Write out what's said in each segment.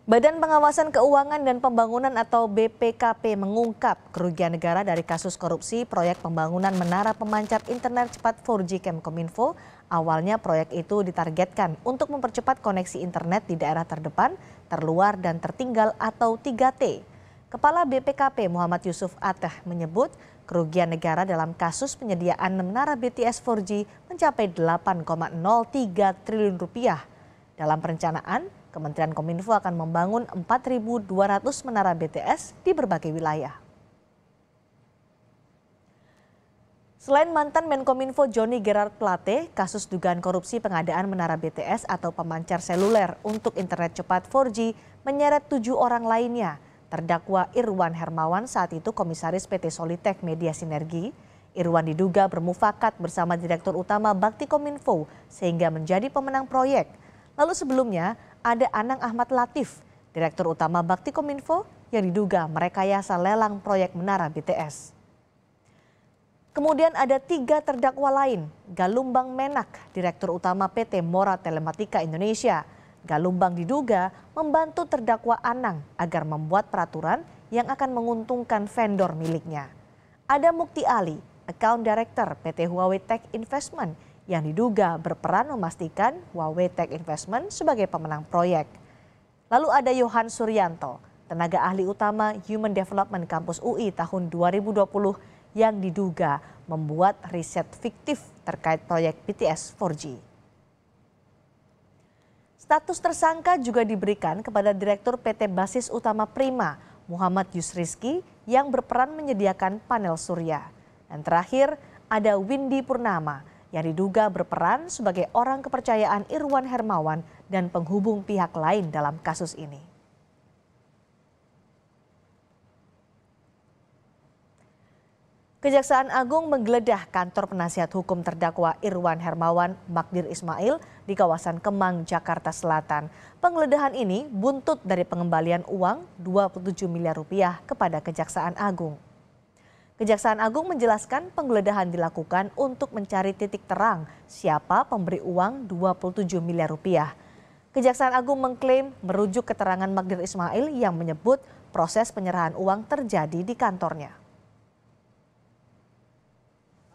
Badan Pengawasan Keuangan dan Pembangunan atau BPKP mengungkap kerugian negara dari kasus korupsi proyek pembangunan menara pemancar internet cepat 4G Kemkominfo. Awalnya proyek itu ditargetkan untuk mempercepat koneksi internet di daerah terdepan, terluar dan tertinggal atau 3T. Kepala BPKP Muhammad Yusuf Ateh menyebut kerugian negara dalam kasus penyediaan menara BTS 4G mencapai 8,03 triliun rupiah. Dalam perencanaan, Kementerian Kominfo akan membangun 4.200 menara BTS di berbagai wilayah. Selain mantan Menkominfo Johnny Gerard Plate, kasus dugaan korupsi pengadaan menara BTS atau pemancar seluler untuk internet cepat 4G menyeret 7 orang lainnya. Terdakwa Irwan Hermawan saat itu komisaris PT Solitek Media Sinergi. Irwan diduga bermufakat bersama Direktur Utama Bakti Kominfo sehingga menjadi pemenang proyek. Lalu sebelumnya ada Anang Ahmad Latif, Direktur Utama Bakti Kominfo yang diduga merekayasa lelang proyek menara BTS. Kemudian ada 3 terdakwa lain, Galumbang Menak, Direktur Utama PT Mora Telematika Indonesia. Galumbang diduga membantu terdakwa Anang agar membuat peraturan yang akan menguntungkan vendor miliknya. Ada Mukti Ali, Account Director PT Huawei Tech Investment, yang diduga berperan memastikan Huawei Tech Investment sebagai pemenang proyek. Lalu ada Yohan Suryanto, tenaga ahli utama Human Development Kampus UI tahun 2020 yang diduga membuat riset fiktif terkait proyek BTS 4G. Status tersangka juga diberikan kepada Direktur PT Basis Utama Prima, Muhammad Yusrizki, yang berperan menyediakan panel surya. Dan terakhir ada Windy Purnama, yang diduga berperan sebagai orang kepercayaan Irwan Hermawan dan penghubung pihak lain dalam kasus ini. Kejaksaan Agung menggeledah kantor penasihat hukum terdakwa Irwan Hermawan Magdir Ismail di kawasan Kemang, Jakarta Selatan. Penggeledahan ini buntut dari pengembalian uang 27 miliar rupiah kepada Kejaksaan Agung. Kejaksaan Agung menjelaskan penggeledahan dilakukan untuk mencari titik terang siapa pemberi uang 27 miliar rupiah. Kejaksaan Agung mengklaim merujuk keterangan Magdir Ismail yang menyebut proses penyerahan uang terjadi di kantornya.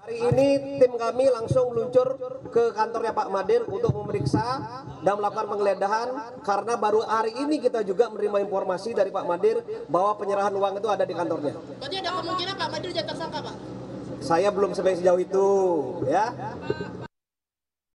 Hari ini tim kami langsung meluncur ke kantornya Pak Magdir untuk memeriksa dan melakukan penggeledahan karena baru hari ini kita juga menerima informasi dari Pak Magdir bahwa penyerahan uang itu ada di kantornya. Berarti ada kemungkinan Pak Magdir jadi tersangka, Pak? Saya belum sampai sejauh itu, ya.